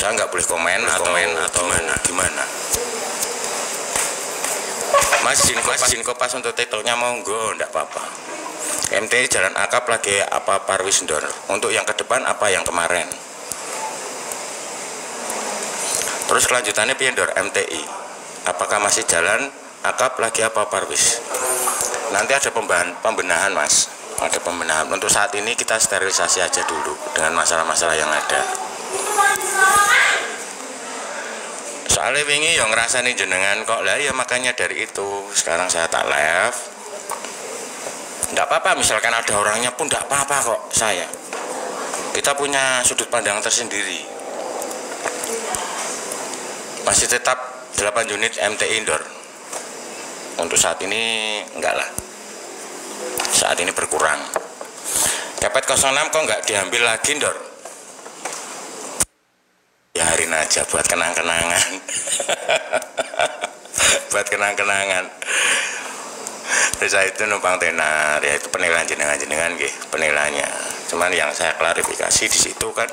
Saya nggak boleh komen atau gimana. Mas izin kopas untuk titelnya monggo, enggak apa-apa. MTI Jalan Akap lagi apa Parwis Ndor? Untuk yang ke depan apa yang kemarin? Terus kelanjutannya piye Ndor MTI? Apakah masih jalan Akap lagi apa Parwis? Nanti ada pembenahan Mas. Ada pembenahan. Untuk saat ini kita sterilisasi aja dulu dengan masalah-masalah yang ada. Soalnya wingi yang ngerasani jenengan kok lah ya, makanya dari itu sekarang saya tak live. Enggak apa-apa misalkan ada orangnya pun enggak apa-apa kok saya. Kita punya sudut pandang tersendiri. Masih tetap 8 unit MTI Indoor. Untuk saat ini enggak lah. Saat ini berkurang. Kepet 06 kok enggak diambil lagi Ndor? Biarin aja buat kenang-kenangan. Buat kenang-kenangan. Terus itu numpang tenar, ya itu penilaian jenengan nggih, penilaiannya. Cuman yang saya klarifikasi di situ kan,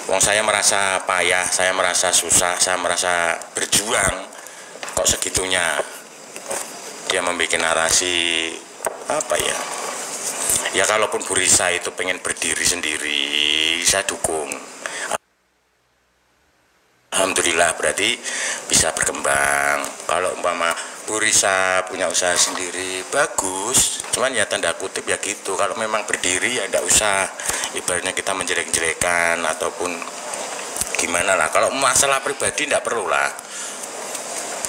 wong saya merasa payah, saya merasa susah, saya merasa berjuang, kok segitunya dia membuat narasi apa ya? Ya kalaupun Bu Risa itu pengen berdiri sendiri, saya dukung. Alhamdulillah berarti bisa berkembang. Kalau umpama Bu Risa punya usaha sendiri bagus, cuman ya tanda kutip ya gitu. Kalau memang berdiri ya enggak usah ibaratnya kita menjelek-jelekan ataupun gimana lah. Kalau masalah pribadi enggak perlu lah.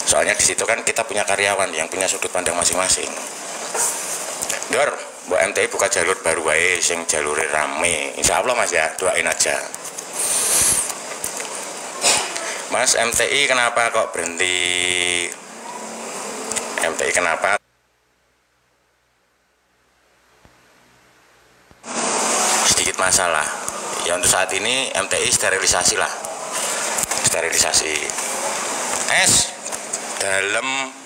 Soalnya di situ kan kita punya karyawan yang punya sudut pandang masing-masing. Dor, Bu MTI buka jalur baru wae sing jalure rame. Insya Allah Mas ya, doain aja. Mas MTI kenapa kok berhenti? MTI kenapa? Sedikit masalah. Ya untuk saat ini MTI sterilisasi lah. Sterilisasi. Dalam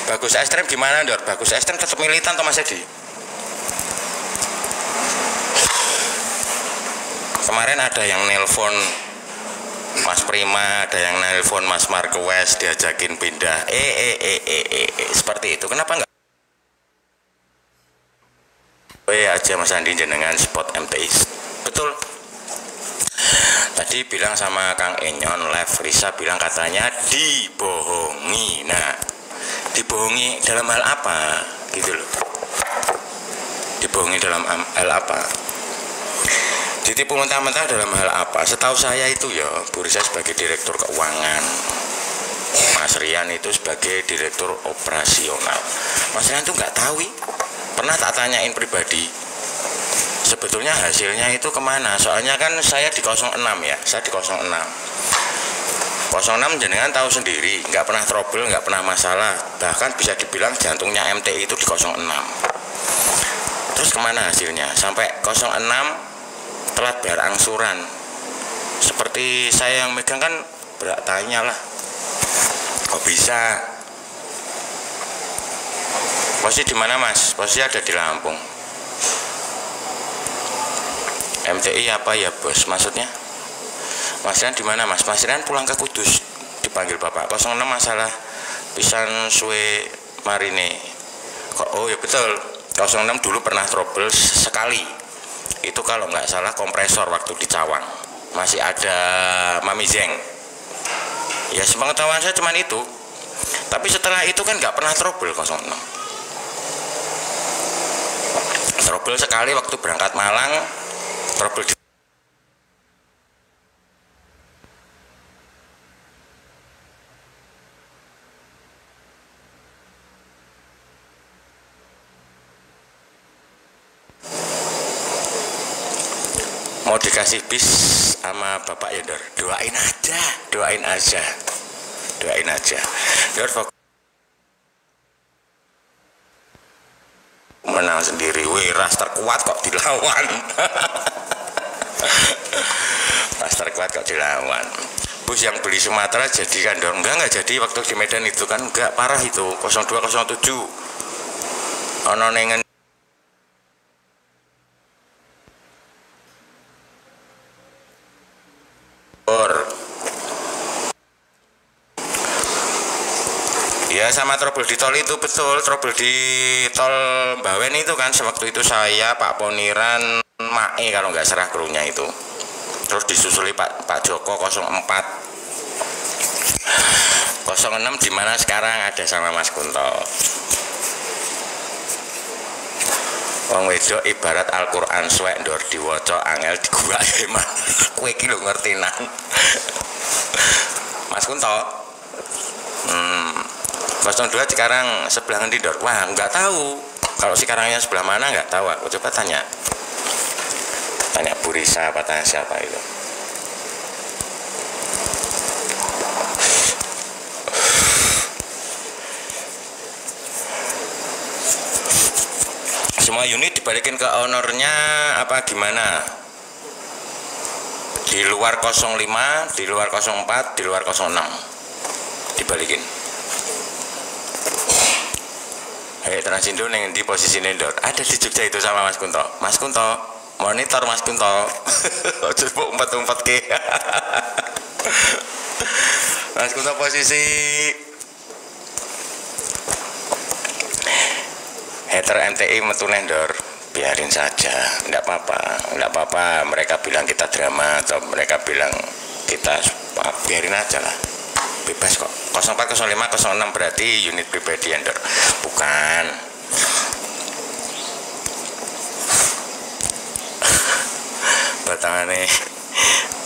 Bagus Ekstrem gimana Dor? Bagus Ekstrem tetap militan atau Mas Edi? Kemarin ada yang nelpon Mas Prima, ada yang nelpon Mas Marquez, diajakin pindah. Seperti itu. Kenapa enggak? Aja Mas Andi jenengan spot MTI. Betul. Tadi bilang sama Kang Enyon live, Risa bilang katanya dibohongi. Nah, dibohongi dalam hal apa? Gitu loh. Dibohongi dalam hal apa? Ditipu mentah-mentah dalam hal apa? Setahu saya itu ya, Bu Risa sebagai direktur keuangan, Mas Rian itu sebagai direktur operasional. Mas Rian tuh nggak tahu, pernah tak tanyain pribadi, sebetulnya hasilnya itu kemana? Soalnya kan saya di 06 ya, saya di 06. 06 jenengan tahu sendiri, nggak pernah trouble, nggak pernah masalah, bahkan bisa dibilang jantungnya MTI itu di 06. Terus kemana hasilnya? Sampai 06 telat bayar angsuran. Seperti saya yang megang kan bertanya lah, kok bisa? Posisi di mana Mas? Posisi ada di Lampung. MTI apa ya bos? Maksudnya? Mas Rian di mana Mas? Mas Rian pulang ke Kudus, dipanggil Bapak 06 masalah pisan suwe marine. Kok oh ya betul. 06 dulu pernah trouble sekali. Itu kalau nggak salah kompresor waktu di Cawang masih ada Mami Zeng. Ya sepengetahuan saya cuman itu. Tapi setelah itu kan nggak pernah trouble 06. Trouble sekali waktu berangkat Malang, trouble di mau dikasih bis sama Bapak ya Dor, doain aja Dor, menang sendiri, ras terkuat kok dilawan. Ras terkuat kok dilawan. Bus yang beli Sumatera jadi kan Dor? Enggak jadi waktu di Medan itu kan, enggak parah itu 0207 ono nengen. Ya sama trouble di tol itu betul, trouble di tol Bawen itu kan sewaktu itu saya, Pak Poniran, Mae kalau nggak salah krunya itu. Terus disusuli Pak Joko 04 06 di mana sekarang ada sama Mas Kunto. Wong wedok ibarat Al-Qur'an suwek ndor diwaca angel diguwak eman. Kowe iki lho ngerti nang. Mas Kunto. 02 sekarang sebelah ngendi Dor? Wah, nggak tahu. Kalau sekarangnya sebelah mana nggak tahu aku. Coba tanya. Tanya Bu Risa apa tanya siapa itu. Semua unit dibalikin ke ownernya apa gimana? Di luar 05, di luar 04, di luar 06 dibalikin. Hei Transindo yang di posisi Nendor ada di Jogja itu sama Mas Kunto. Mas Kunto monitor Mas Kunto. Coba umpat ke. Mas Kunto posisi hater MTI metu Nendor, biarin saja, enggak apa-apa, mereka bilang kita drama atau mereka bilang kita biarin aja lah, bebas kok. 04, 05, 06 berarti unit pribadi Nendor, bukan.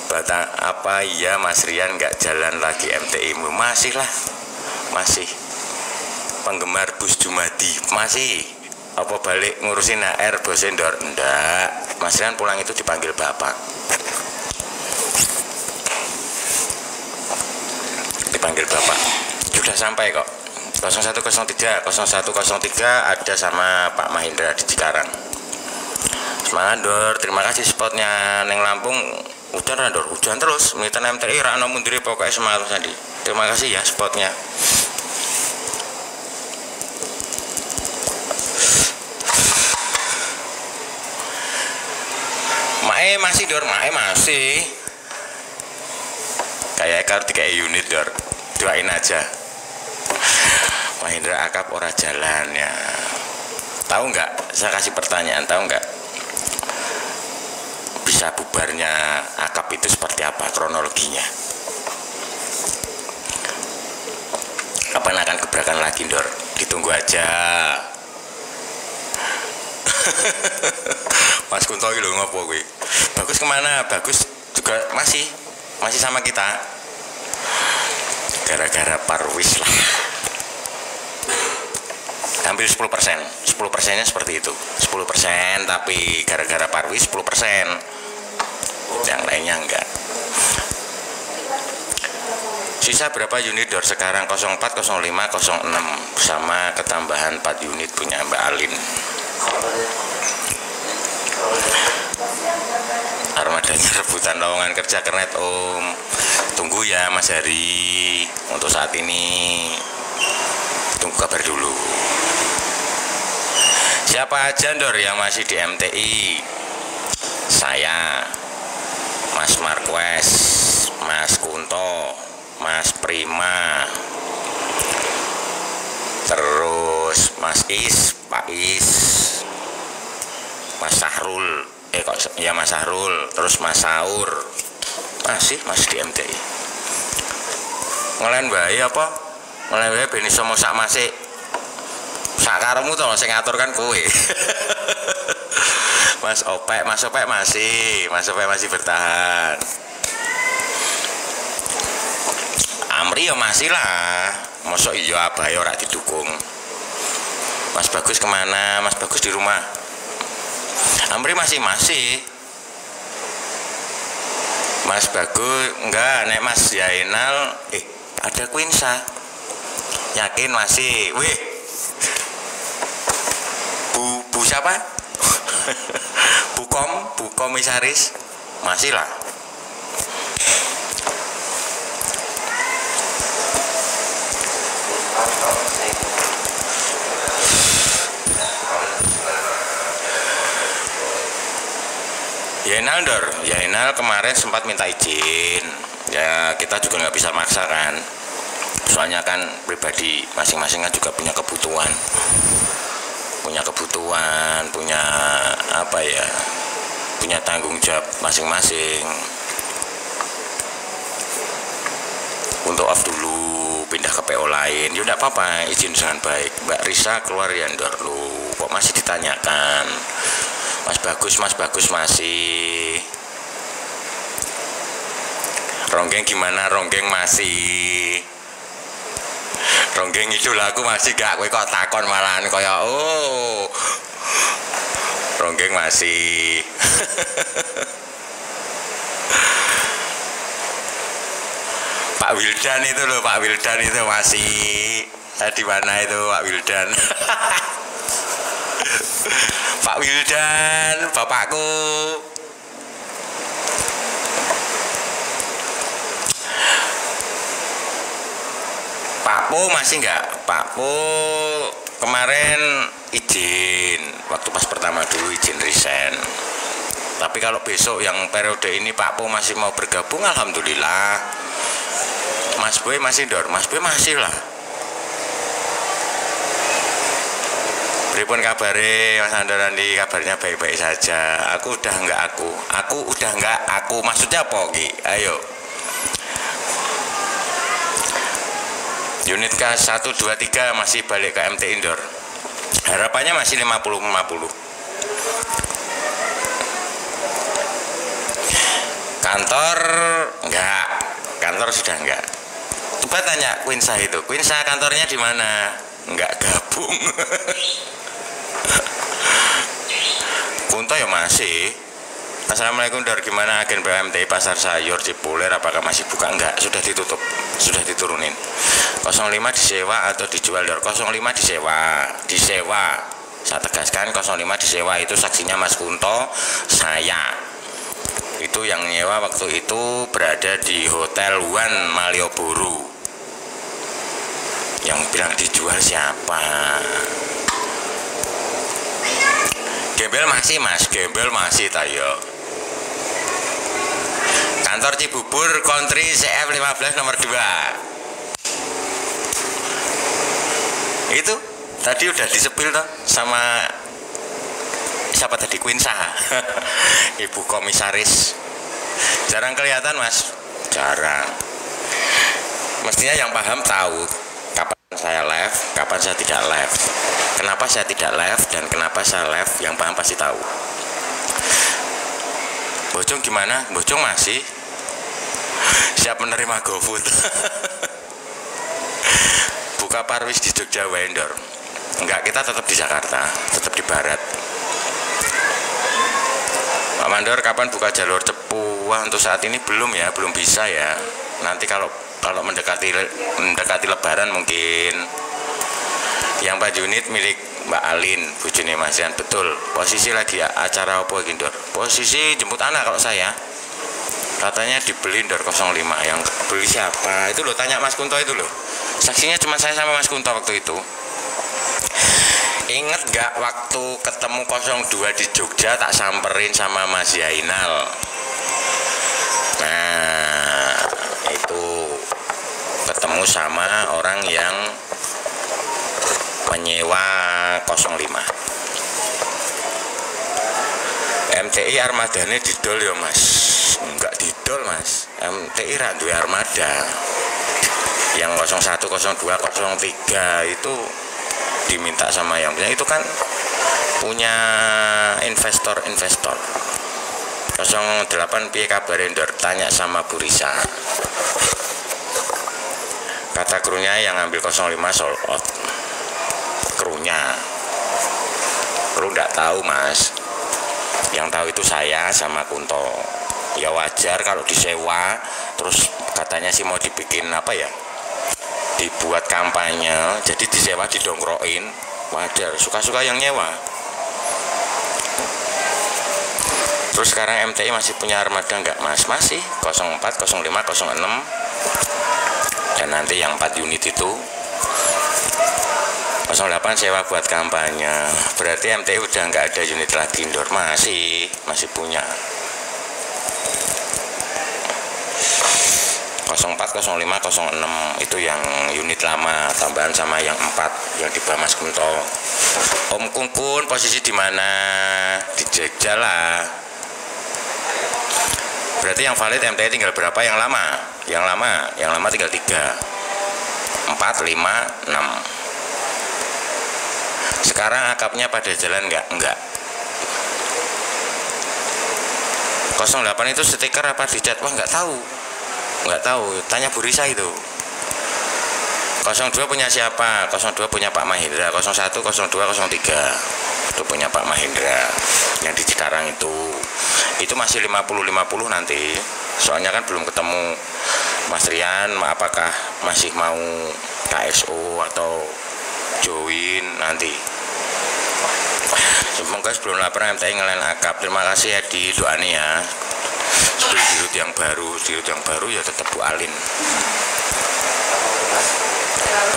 Batang apa iya Mas Rian nggak jalan lagi MTI mu? Masih lah, masih. Penggemar Bus Jumadi masih apa balik ngurusin HR bos Endor? Enggak, Mas Rian pulang itu dipanggil bapak, sudah sampai kok. 0103 ada sama Pak Mahindra di Cikarang. Semangat Dor, terima kasih spotnya neng Lampung. Hujan Dor, hujan terus militan MTI rano mundiri pokoknya semangat tadi. Terima kasih ya spotnya. Masih Dor, masih kayak kalau 3 unit Dor, doain aja. Mahindra akap ora jalan ya. Tahu nggak? Saya kasih pertanyaan, tahu nggak? Bisa bubarnya akap itu seperti apa kronologinya? Kapan akan gebrakan lagi Dor? Ditunggu aja. Mas Kunto lho ngopo kuwi? Bagus kemana? Bagus juga masih sama kita. Gara-gara Parwis lah. Hampir 10%. 10%-nya seperti itu. 10% tapi gara-gara Parwis 10%. Yang lainnya enggak. Sisa berapa unit Dor sekarang? 04, 05, 06 sama ketambahan 4 unit punya Mbak Alin. Armadanya rebutan lowongan kerja kernet Om. Tunggu ya Mas Hari. Untuk saat ini tunggu kabar dulu. Siapa aja Dor yang masih di MTI? Saya, Mas Marquez, Mas Kunto, Mas Prima, terus Mas Is, Pak Is, Mas Sahrul, Mas Sahrul, terus Mas Saur, masih di MTI. Ngelain bayi apa? Ngelain bayi ben iso mosak masih. Sakaremu to sing ngatur kan kowe. Mas Opek masih bertahan. Amri ya masih lah. Mosok iya abahe ora didukung. Mas Bagus kemana? Mas Bagus di rumah. Amri masih. Mas Bagus enggak, nek Mas Yainal ada Quinsa. Yakin masih. Wih. Bu siapa? Bu Komisaris masih lah. Yainal Dor, Yainal kemarin sempat minta izin. Ya kita juga nggak bisa maksa kan. Soalnya kan pribadi masing-masing kan juga punya kebutuhan. Punya apa ya? Punya tanggung jawab masing-masing. Untuk off dulu, pindah ke PO lain. Ya udah apa-apa, izin dengan baik. Mbak Risa keluar ya Dor lu. Kok masih ditanyakan? Mas bagus masih. Ronggeng gimana? Ronggeng masih. Ronggeng itu lah aku masih gak, kowe kok takon malahan kaya oh. Ronggeng masih. Pak Wildan itu loh, Pak Wildan itu masih. Di mana itu Pak Wildan? Pak Wildan, bapakku. Pak Po masih enggak? Pak Po kemarin izin, waktu pas pertama dulu izin resign. Tapi kalau besok yang periode ini Pak Po masih mau bergabung, alhamdulillah. Mas Boy masih Dor, Mas Boy masih lah. Pripun kabare Mas Andorandi? Kabarnya baik-baik saja. Aku udah enggak aku maksudnya apa Ki? Ayo. Unit K1 2 3 masih balik ke MT Indoor. Harapannya masih 50-50. Kantor enggak. Kantor sudah enggak. Coba tanya Quinsa itu. Quinsa kantornya di mana? Enggak gabung. Kunto ya masih. Assalamualaikum Dor, gimana agen PMTI Pasar Sayur Cipulir, apakah masih buka? Enggak, sudah ditutup, sudah diturunin. 05 disewa atau dijual Dor? 05 disewa. Saya tegaskan 05 disewa, itu saksinya Mas Kunto, saya. Itu yang nyewa waktu itu berada di Hotel One Malioboro. Yang bilang dijual siapa? Gembel masih Mas, gembel masih tayo. Kantor Cibubur Country CF15 nomor 2. Itu tadi udah disepil toh sama siapa tadi, Quinsa. Ibu komisaris. Jarang kelihatan Mas, jarang. Mestinya yang paham tahu kapan saya live, kapan saya tidak live, kenapa saya tidak live dan kenapa saya live, yang paham pasti tahu. Bojong gimana? Bojong masih siap menerima GoFood. Buka Parwis di Jogja Wendor. Enggak, kita tetap di Jakarta, tetap di barat. Pak Mandor, kapan buka jalur Cepu? Wah, untuk saat ini belum ya, belum bisa ya. Nanti kalau mendekati Lebaran mungkin. Yang 4 unit milik Mbak Alin, bujune Mas Rian, betul. Posisi lagi acara apa iki, Dor? Posisi jemput anak kalau saya. Katanya dibeli Dor 05. Yang beli siapa? Itu loh, tanya Mas Kunto itu loh. Saksinya cuma saya sama Mas Kunto waktu itu. Ingat gak waktu ketemu 02 di Jogja tak samperin sama Mas Yainal? Nah, itu ketemu sama orang yang menyewa 05. MTI armadanya didol ya Mas? Enggak didol Mas, MTI ra duwe armada. Yang 01, 02, 03 itu diminta sama yang punya, itu kan punya investor. 08 piye kabar Endor, tanya sama Bu Risa. Kata krunya yang ambil 05 sold out. Krunya kru nggak tahu Mas, yang tahu itu saya sama Kunto. Ya wajar kalau disewa, terus katanya sih mau dibikin apa ya, dibuat kampanye, jadi disewa didongkroin. Wajar, suka-suka yang nyewa. Terus sekarang MTI masih punya armada enggak Mas? Masih, 04, 05, 06. Dan nanti yang 4 unit itu 08 sewa buat kampanye. Berarti MTI udah enggak ada unit lagi Dor. Masih punya. 04, 05, 06 itu yang unit lama, tambahan sama yang 4 yang di bawah Mas Kunto. Om Kungkun posisi di mana? Di Jogja lah. Berarti yang valid MTI tinggal berapa? Yang lama? Yang lama tinggal 3, 4, 5, 6. Sekarang akapnya pada jalan enggak? 08 itu stiker apa dicat? Wah, nggak tahu, tanya Bu Risa itu. 02 punya siapa? 02 punya Pak Mahendra. 01, 02, 03 itu punya Pak Mahendra yang di Cikarang itu masih 50-50 nanti, soalnya kan belum ketemu Mas Rian apakah masih mau KSO atau join nanti. Semoga sebelum lapar MTI ngelain akap. Terima kasih ya di doanya ya. Dirut yang baru ya tetap Bu Alin.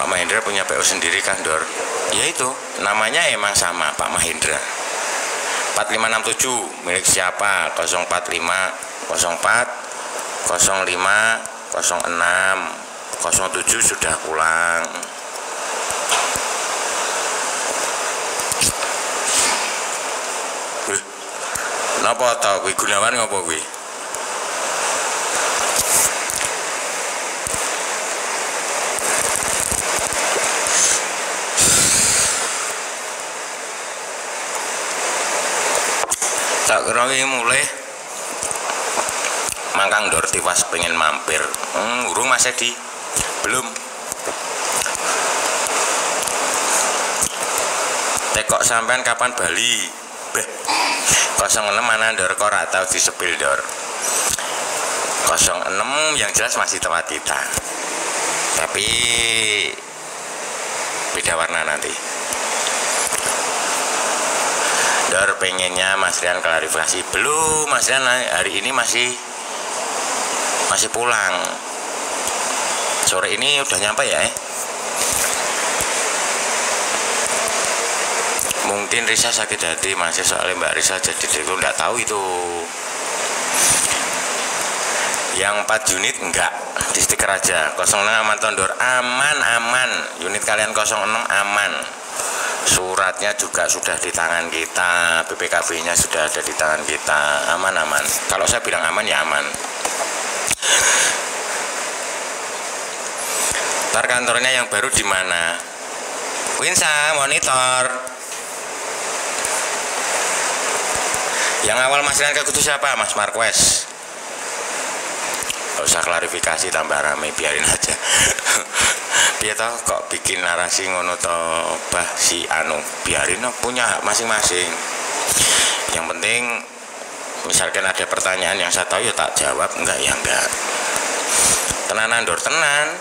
Pak Mahendra punya PO sendiri kan, Dor? Ya itu, namanya emang sama, Pak Mahendra. 4567 milik siapa? 045 04 05 06 07 sudah pulang. Napa ta kuwi Gunawan ngopo kuwi? Tak kira iki mulai Mangkang Dor tiwas pengen mampir. Urung Mas Edi? Belum. Tekok sampean kapan Bali? Beh. 06 mana Dor kok ora tau disepil Dor. 06 yang jelas masih tempat kita. Tapi beda warna nanti. Dor pengennya Mas Rian klarifikasi. Belum, Mas Rian hari ini masih pulang. Sore ini udah nyampe ya. Mungkin Risa sakit hati masih soalnya Mbak Risa jadi direktur, enggak tahu itu. Yang 4 unit enggak, di stiker aja. 06 aman Tondor, aman. Unit kalian 06 aman. Suratnya juga sudah di tangan kita, BPKB-nya sudah ada di tangan kita, aman. Kalau saya bilang aman ya aman. Ntar kantornya yang baru di mana? Winsa monitor. Yang awal Mas Rian ke Kudu siapa? Mas Marquez. Gak usah klarifikasi tambah rame, biarin aja. Dia tahu kok bikin narasi ngono to bah si anu, biarin punya hak masing-masing. Yang penting misalkan ada pertanyaan yang saya tahu ya tak jawab, enggak ya enggak. Tenanan Dor, tenan.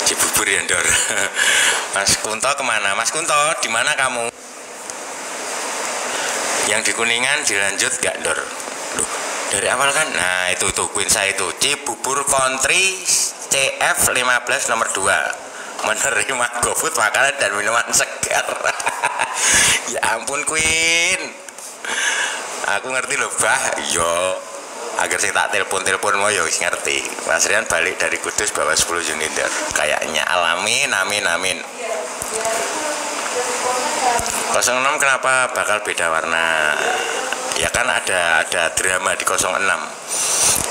Cibubur ya Dor. Mas Kunto kemana? Mas Kunto di mana kamu? Yang di Kuningan dilanjut gak Dor? Loh, dari awal kan? Nah itu tuh Quinsa itu Cibubur Country CF15 nomor 2 menerima GoFood makanan dan minuman segar. Ya ampun Queen, aku ngerti loh bah. Yo agar saya tak telepon mau yo ngerti. Mas Rian balik dari Kudus bawa 10 unit Dor. Kayaknya alamin amin. 06 kenapa bakal beda warna? Ya kan ada drama di 06.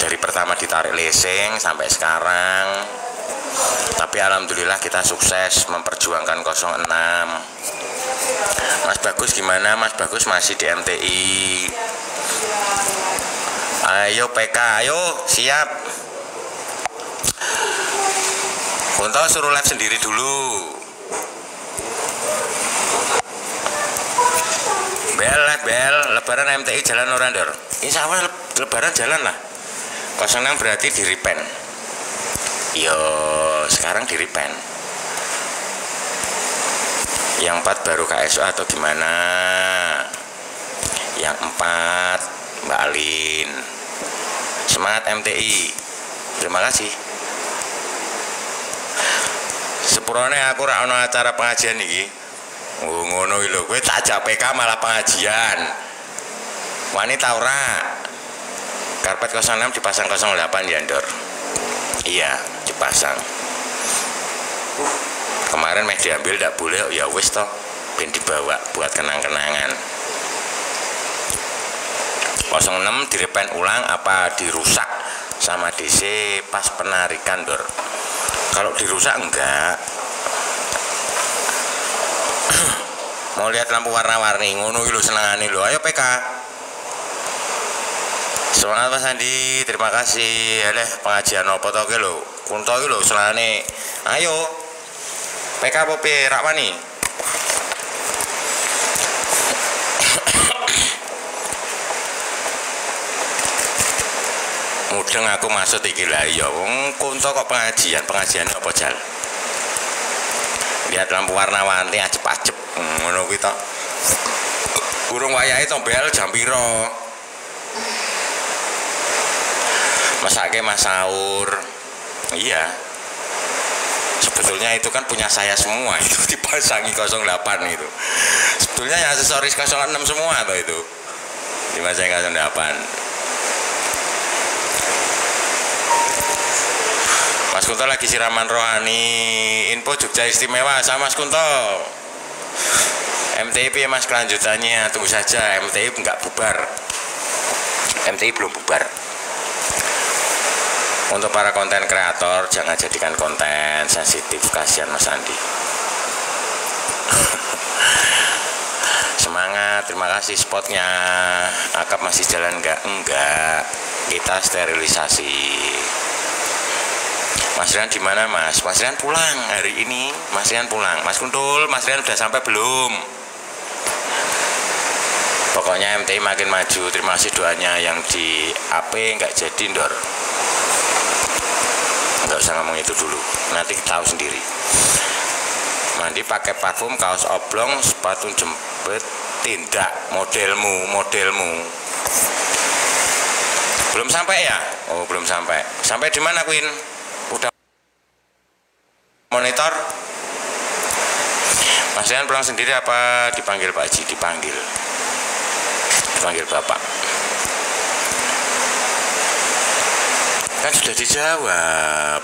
Dari pertama ditarik leasing sampai sekarang. Tapi alhamdulillah kita sukses memperjuangkan 06. Mas Bagus gimana? Mas Bagus masih di MTI. Ayo PK, ayo siap. Kunto suruh live sendiri dulu. Bel, lebaran MTI jalan orang Dor. Insya Allah lebaran jalan lah. 06 berarti di repen. Yo, sekarang di repen. Yang 4 baru KSO atau gimana? Yang 4 Mbak Alin. Semangat MTI. Terima kasih. Sepurone aku ra ono acara pengajian iki. Oh ngono lho, kowe tak ajak PK malah pengajian. Wanita ora. Karpet 06 dipasang 08 ya Ndor. Iya dipasang. Kemarin meh diambil tidak boleh, ya wis toh, ben dibawa buat kenang-kenangan. 06 direpen ulang apa dirusak sama DC pas penarikan Dor? Kalau dirusak enggak. Mau lihat lampu warna-warni ngono iki lho senengane lho. Ayo PK. Semangat Mas Andi, terima kasih. Eleh pengajian apa to ki lho? Kunto iki lho senengane. Ayo. PK apa piye rak wani? Mudeng aku maksud iki lah ya wong Kunto kok pengajian apa jal? Lihat lampu warna-warni ajep-ajep ngono kuwi to. Urung wayahe to bel jam piro? Masake Mas Saur. Iya. Sebetulnya itu kan punya saya semua itu dipasangi 08 itu. Sebetulnya ya aksesoris 06 semua tuh itu. Dipasangi 08. Mas Kunto lagi siraman rohani. Info Jogja istimewa sama Mas Kunto. MTI Mas kelanjutannya, tunggu saja. MTI nggak bubar. MTI belum bubar. Untuk para konten kreator jangan jadikan konten sensitif, kasihan Mas Andi. Semangat, terima kasih spotnya. Akap masih jalan enggak, kita sterilisasi. Mas Rian di mana Mas? Mas Rian pulang hari ini. Mas Rian pulang. Mas Kuntul, Mas Rian udah sampai belum? Pokoknya MTI makin maju. Terima kasih doanya. Yang di AP nggak jadi Ndor. Nggak usah ngomong itu dulu. Nanti tahu sendiri. Mandi pakai parfum, kaos oblong, sepatu jemput, tindak modelmu. Belum sampai ya? Oh belum sampai. Sampai di mana Queen? Udah monitor. Mas Rian pulang sendiri apa dipanggil Pak Haji? Dipanggil Bapak. Kan sudah dijawab.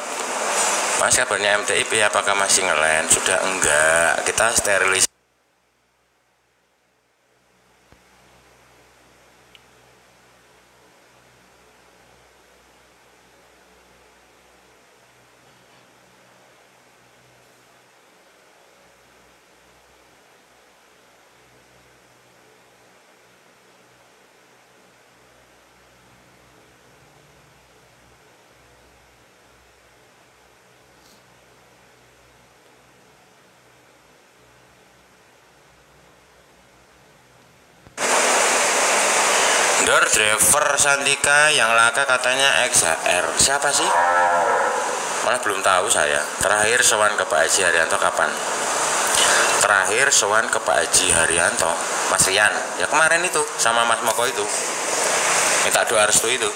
Mas kabarnya MTIP apakah masih ngelen? Sudah enggak, kita sterilis. Driver Santika yang laka katanya XHR. Siapa sih? Malah belum tahu saya. Terakhir sowan ke Pak Haji Haryanto kapan? Terakhir sowan ke Pak Haji Haryanto, Mas Rian. Ya kemarin itu sama Mas Moko itu. Minta doa restu itu.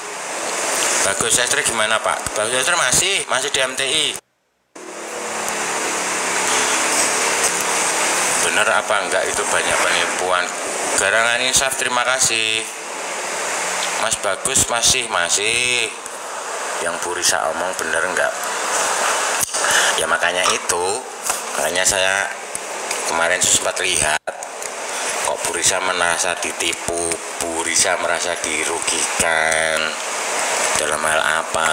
Bagus Sestri gimana Pak? Bagus Sestri masih di MTI. Bener apa enggak itu banyak penipuan? Garangan Insaf terima kasih. Mas Bagus masih yang Bu Risa omong bener enggak? Ya makanya saya kemarin sempat lihat kok Bu Risa merasa ditipu, Bu Risa merasa dirugikan dalam hal apa?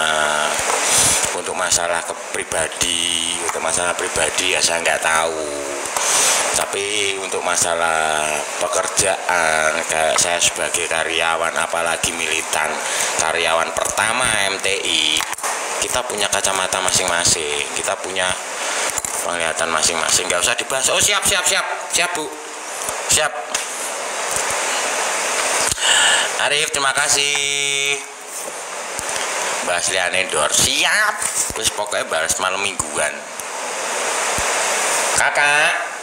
Untuk masalah pribadi ya saya nggak tahu. Tapi untuk masalah pekerjaan, kayak saya sebagai karyawan, apalagi militan, karyawan pertama MTI, kita punya kacamata masing-masing, kita punya penglihatan masing-masing. Nggak usah dibahas. Oh siap Bu, siap. Arif terima kasih. Bahas liane Dor siap. Terus pokoknya bahas malam mingguan. Kakak.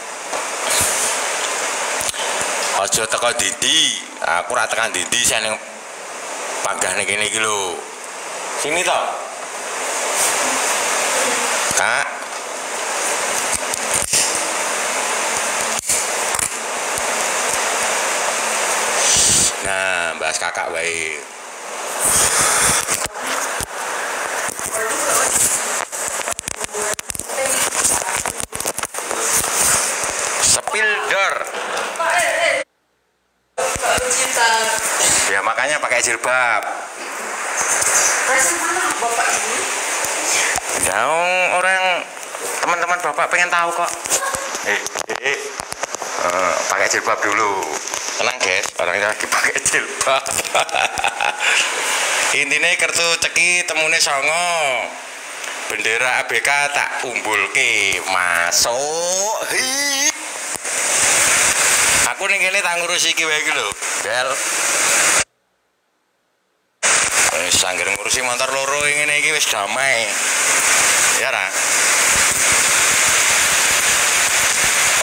Ojo teko Didi, aku ora tekan Didi saya ning panggahne kene iki lho. Sini to. Kak. Nah, bahas kakak wae. Spilder. Ya makanya pakai jilbab. Bapak ini? Ya orang teman-teman bapak pengen tahu kok. Pakai jilbab dulu. Tenang guys, orangnya lagi pakai jilbab. Intinya kartu ceki temune songo. Bendera ABK tak umbulke masuk. Aku ning kene tak ngurus iki wae iki lho, Bel. Wis sanggir ngurusi motor loro ngene iki wis damai. Ya ra.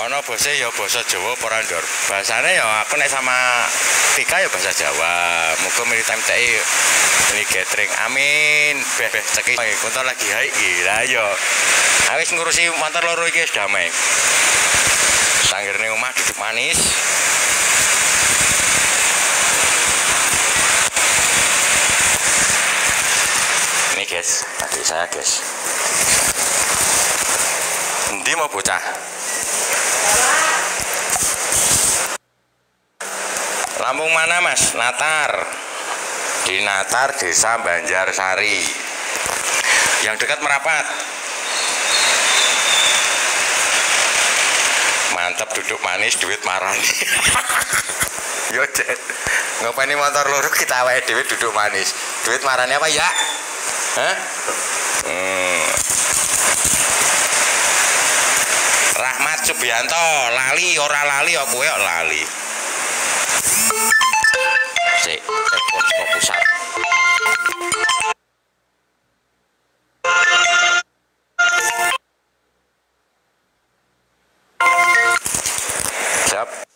Ono bose ya basa Jawa apa Ndor. Bahasane ya aku nek sama Tika ya bahasa Jawa. Muga maritime teki ini gathering. Amin. Beh ceki kontor lagi haik iki. Lah ya. Wis ngurusi motor loro iki wis damai. Sanggirne omah duduk manis. Ini guys, adik saya guys. Endi mau bocah? Lampung mana mas? Natar. Di Natar, Desa Banjarsari. Yang dekat Merapat. Mantap duduk manis, duit marani. Yo Jet, ngapain motor loro kita awake dhewe duduk manis. Duit marani apa ya? Hah? Rahmat Subianto, lali ora lali ya kowe kok lali. Sik, telepon saka pusat. Siap.